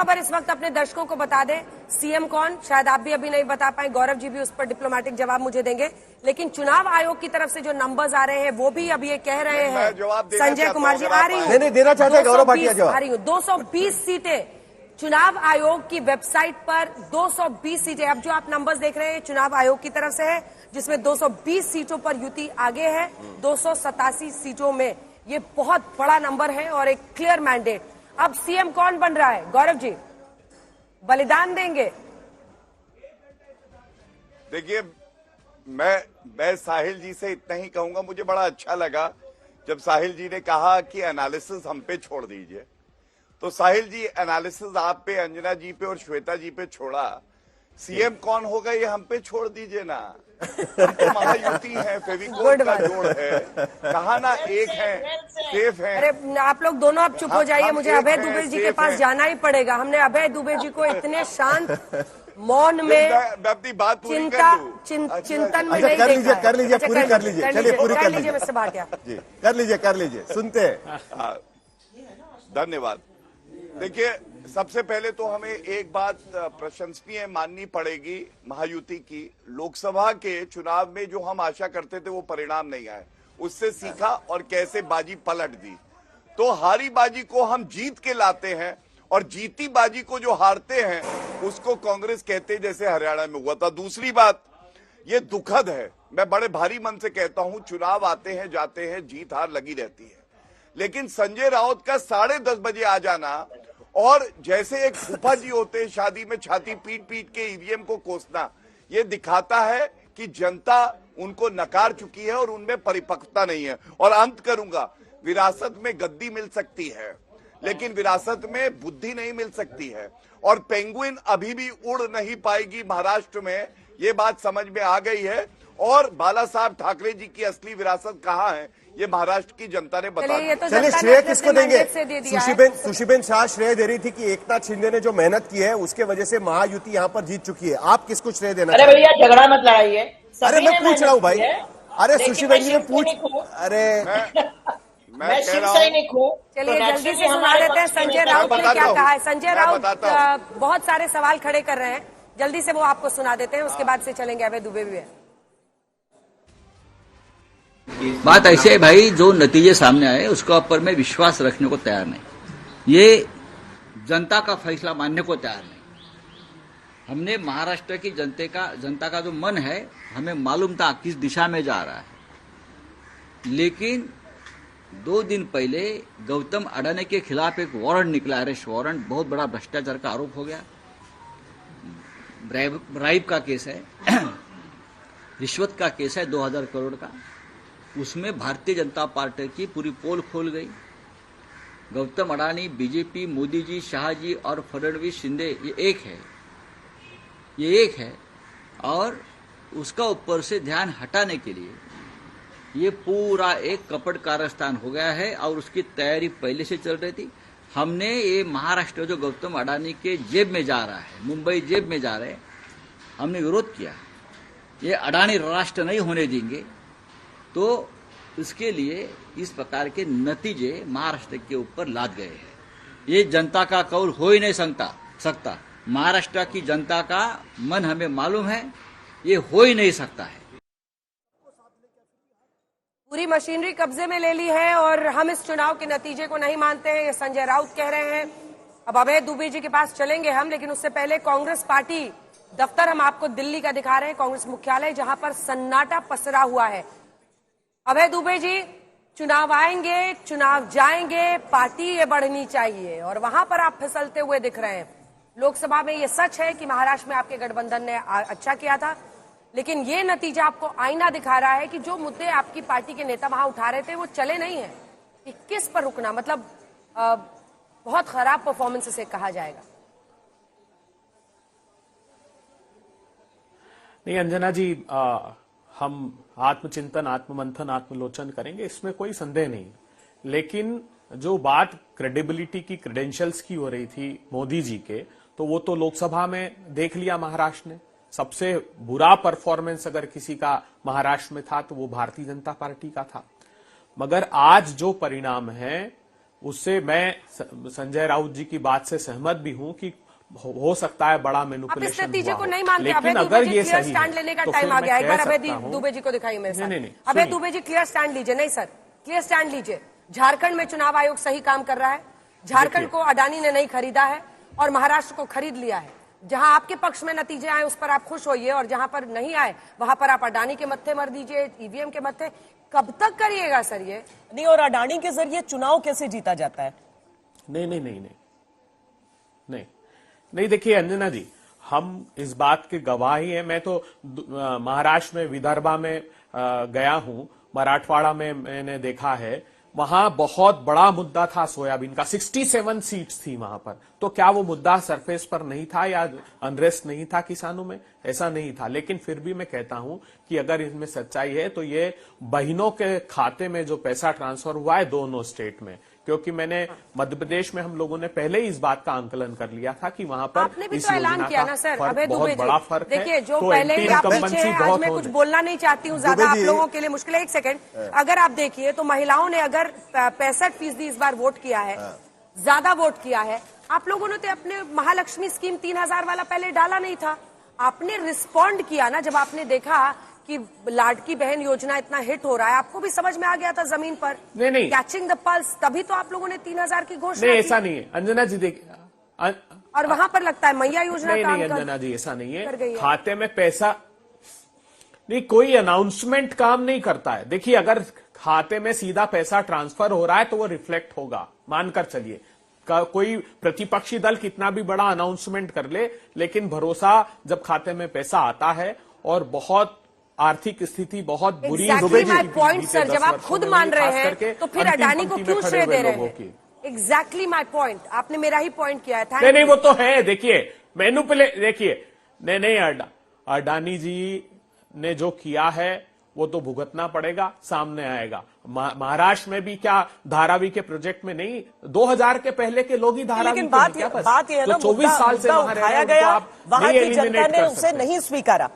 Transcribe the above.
खबर इस वक्त अपने दर्शकों को बता दें, सीएम कौन, शायद आप भी अभी नहीं बता पाए, गौरव जी भी उस पर डिप्लोमेटिक जवाब मुझे देंगे, लेकिन चुनाव आयोग की तरफ से जो नंबर्स आ रहे हैं वो भी अब ये कह रहे हैं। संजय कुमार जी आ रही हूँ, नहीं देना चाहते गौरव भाटिया जवाब। आ रही हूँ। 220 सीटें चुनाव आयोग की वेबसाइट पर, 220 सीटें। अब जो आप नंबर्स देख रहे हैं चुनाव आयोग की तरफ से है, जिसमें 220 सीटों पर युति आगे है, 287 सीटों में। ये बहुत बड़ा नंबर है और एक क्लियर मैंडेट। अब सीएम कौन बन रहा है गौरव जी, बलिदान देंगे? देखिए, मैं साहिल जी से इतना ही कहूंगा, मुझे बड़ा अच्छा लगा जब साहिल जी ने कहा कि एनालिसिस हम पे छोड़ दीजिए। तो साहिल जी, एनालिसिस आप पे, अंजना जी पे और श्वेता जी पे छोड़ा, सीएम कौन होगा ये हम पे छोड़ दीजिए ना। तो महायुति है, फेविकोल का जोड़ है, कहा ना एक है, सेफ है। अरे आप लोग दोनों अब चुप हो जाइए, मुझे अभय दुबे जी के पास जाना ही पड़ेगा। हमने अभय दुबे जी को इतने शांत मौन में, अपनी बात पूरी चिंतन में नहीं देखा। कर लीजिए पूरी कर लीजिए, चलिए पूरी कर लीजिए मिस्टर भाटिया जी, कर लीजिए सुनते हैं। धन्यवाद। देखिए, सबसे पहले तो हमें एक बात प्रशंसनीय माननी पड़ेगी महायुति की। लोकसभा के चुनाव में जो हम आशा करते थे वो परिणाम नहीं आए, उससे सीखा और कैसे बाजी पलट दी। तो हारी बाजी को हम जीत के लाते हैं और जीती बाजी को जो हारते हैं उसको कांग्रेस कहते हैं, जैसे हरियाणा में हुआ था। दूसरी बात, ये दुखद है, मैं बड़े भारी मन से कहता हूं, चुनाव आते हैं जाते हैं, जीत हार लगी रहती है, लेकिन संजय राउत का 10:30 बजे आ जाना और जैसे एक फूफा जी होते हैं शादी में छाती पीट पीट के ईवीएम को कोसना, ये दिखाता है कि जनता उनको नकार चुकी है और उनमें परिपक्वता नहीं है। और अंत करूंगा, विरासत में गद्दी मिल सकती है लेकिन विरासत में बुद्धि नहीं मिल सकती है, और पेंगुइन अभी भी उड़ नहीं पाएगी महाराष्ट्र में, ये बात समझ में आ गई है। और बाला साहब ठाकरे जी की असली विरासत कहाँ है ये महाराष्ट्र की जनता ने बता दिया। तो चलिए श्रेय किसको देंगे? सुशीबेन शाह श्रेय दे रही थी कि एकनाथ शिंदे ने जो मेहनत की है उसके वजह से महायुति यहाँ पर जीत चुकी है। आप किसको श्रेय देना? अरे भैया झगड़ा मत लड़ाइए। अरे मैं पूछ रहा हूँ भाई, अरे सुशीबेन जी ने पूछ, अरे मैं शिव सैनिक हूँ। चलिए जल्दी से सुना देते हैं संजय राउत ने क्या कहा है। संजय राउत बहुत सारे सवाल खड़े कर रहे हैं, जल्दी से वो आपको सुना देते हैं, उसके बाद से चलेंगे अभय दुबे भी है। बात ऐसे है भाई, जो नतीजे सामने आए उसके ऊपर मैं विश्वास रखने को तैयार नहीं, ये जनता का फैसला मानने को तैयार नहीं। हमने महाराष्ट्र की जनता का जो मन है, हमें मालूम था किस दिशा में जा रहा है, लेकिन 2 दिन पहले गौतम अडानी के खिलाफ एक वारंट निकला, अरेस्ट वारंट, बहुत बड़ा भ्रष्टाचार का आरोप हो गया, ब्राइब का केस है, रिश्वत का केस है 2000 करोड़ का। उसमें भारतीय जनता पार्टी की पूरी पोल खोल गई। गौतम अडानी, बीजेपी, मोदी जी, शाह जी और फडणवीस, शिंदे, ये एक है और उसका ऊपर से ध्यान हटाने के लिए ये पूरा एक कपट कारस्तान हो गया है और उसकी तैयारी पहले से चल रही थी। हमने ये महाराष्ट्र जो गौतम अडानी के जेब में जा रहा है, मुंबई जेब में जा रहे हैं, हमने विरोध किया। ये अडानी राष्ट्र नहीं होने देंगे, तो इसके लिए इस प्रकार के नतीजे महाराष्ट्र के ऊपर लाद गए हैं। ये जनता का कौल हो ही नहीं सकता। महाराष्ट्र की जनता का मन हमें मालूम है, ये हो ही नहीं सकता है। पूरी मशीनरी कब्जे में ले ली है और हम इस चुनाव के नतीजे को नहीं मानते हैं, ये संजय राउत कह रहे हैं। अब अभय दुबे जी के पास चलेंगे हम, लेकिन उससे पहले कांग्रेस पार्टी दफ्तर हम आपको दिल्ली का दिखा रहे हैं, कांग्रेस मुख्यालय, जहां पर सन्नाटा पसरा हुआ है। अभय दुबे जी, चुनाव आएंगे, चुनाव जाएंगे, पार्टी ये बढ़नी चाहिए, और वहां पर आप फिसलते हुए दिख रहे हैं। लोकसभा में ये सच है कि महाराष्ट्र में आपके गठबंधन ने अच्छा किया था, लेकिन ये नतीजा आपको आईना दिखा रहा है कि जो मुद्दे आपकी पार्टी के नेता वहां उठा रहे थे वो चले नहीं है। कि किस पर रुकना, मतलब बहुत खराब परफॉर्मेंस इसे कहा जाएगा। नहीं अंजना जी, हम आत्मचिंतन, आत्ममंथन, आत्मलोचन करेंगे, इसमें कोई संदेह नहीं, लेकिन जो बात क्रेडिबिलिटी की, क्रेडेंशियल्स की हो रही थी मोदी जी के, तो वो तो लोकसभा में देख लिया महाराष्ट्र ने। सबसे बुरा परफॉर्मेंस अगर किसी का महाराष्ट्र में था तो वो भारतीय जनता पार्टी का था। मगर आज जो परिणाम है उससे मैं संजय राउत जी की बात से सहमत भी हूं कि हो सकता है बड़ा आप इस मैनिपुलेशन नतीजे हुआ को हो। नहीं मानते। लेकिन अभय अगर दुबे ये जी क्लियर सही स्टैंड है लेने का तो टाइम फिर आ मैं गया। एक कह बार अभय सकता हूं- दुबे जी को दिखाइए मेरे साथ। नहीं, अभय सुनिए। दुबे जी क्लियर स्टैंड लीजिए। नहीं सर, क्लियर स्टैंड लीजिए। झारखंड में चुनाव आयोग सही काम कर रहा है। झारखंड देखिए। को अडानी ने नहीं खरीदा है और महाराष्ट्र को खरीद लिया है। जहां आपके पक्ष में नतीजे आए उस पर आप खुश होइए और जहां पर नहीं आए वहां पर आप अडानी के मत्थे मर दीजिए, ईवीएम के मत्थे। कब तक करिएगा सर ये? नहीं, और अडानी के जरिए चुनाव कैसे जीता जाता है? नहीं, देखिए अंजना जी, हम इस बात के गवाह ही हैं। मैं तो महाराष्ट्र में विदर्भा में गया हूं, मराठवाड़ा में मैंने देखा है, वहां बहुत बड़ा मुद्दा था सोयाबीन का। 67 सीट्स थी वहां पर। तो क्या वो मुद्दा सरफेस पर नहीं था या अनरेस्ट नहीं था किसानों में? ऐसा नहीं था। लेकिन फिर भी मैं कहता हूं कि अगर इसमें सच्चाई है तो ये बहनों के खाते में जो पैसा ट्रांसफर हुआ है दोनों स्टेट में, क्योंकि मैंने मध्य प्रदेश में हम लोगों ने पहले ही इस बात का आंकलन कर लिया था कि वहां पर आपने भी इस तो ऐलान योजना किया का ना सर, फर्क अभय दुबे बहुत जी। बड़ा फर्क है। देखिए जो तो पहले ही आप पीछे incumbency हैं, आज बहुत मैं हो कुछ जाए। बोलना नहीं चाहती हूँ ज्यादा, दुबे आप जी- लोगों के लिए मुश्किल है। एक सेकंड, अगर आप देखिए तो महिलाओं ने अगर 65% इस बार वोट किया है, ज्यादा वोट किया है। आप लोगों ने तो अपने महालक्ष्मी स्कीम 3000 वाला पहले डाला नहीं था। आपने रिस्पॉन्ड किया ना जब आपने देखा कि लाडकी बहन योजना इतना हिट हो रहा है, आपको भी समझ में आ गया था जमीन पर। नहीं। कैचिंग द पल्स, तभी तो आप लोगों ने 3000 की घोषणा नहीं, की। ऐसा नहीं है अंजना जी। देखिए और वहां पर लगता है मैया योजना नहीं, काम अंजना जी, ऐसा नहीं कर गई है। है। खाते में पैसा नहीं, कोई अनाउंसमेंट काम नहीं करता है। देखिए अगर खाते में सीधा पैसा ट्रांसफर हो रहा है तो वो रिफ्लेक्ट होगा, मानकर चलिए। कोई प्रतिपक्षी दल कितना भी बड़ा अनाउंसमेंट कर ले, लेकिन भरोसा जब खाते में पैसा आता है और बहुत आर्थिक स्थिति बहुत बुरी Exactly my point, सर। जब आप खुद मान रहे हैं तो फिर अडानी को क्यों श्रेय दे रहे हैं? Exactly my point. आपने मेरा ही पॉइंट किया है। नहीं, वो तो है। देखिए देखिए नहीं, अडानी जी ने जो किया है वो तो भुगतना पड़ेगा, सामने आएगा। महाराष्ट्र में भी क्या धारावी के प्रोजेक्ट में नहीं, 2000 के पहले के लोग ही धारावी लेकिन के बात नहीं क्या? ये है ना, 24 साल से मुद्दा वहां रह रहे उठाया हैं, गया, उनको आप वहां नहीं की जनता eliminate ने कर उसे सकते। नहीं स्वीकारा।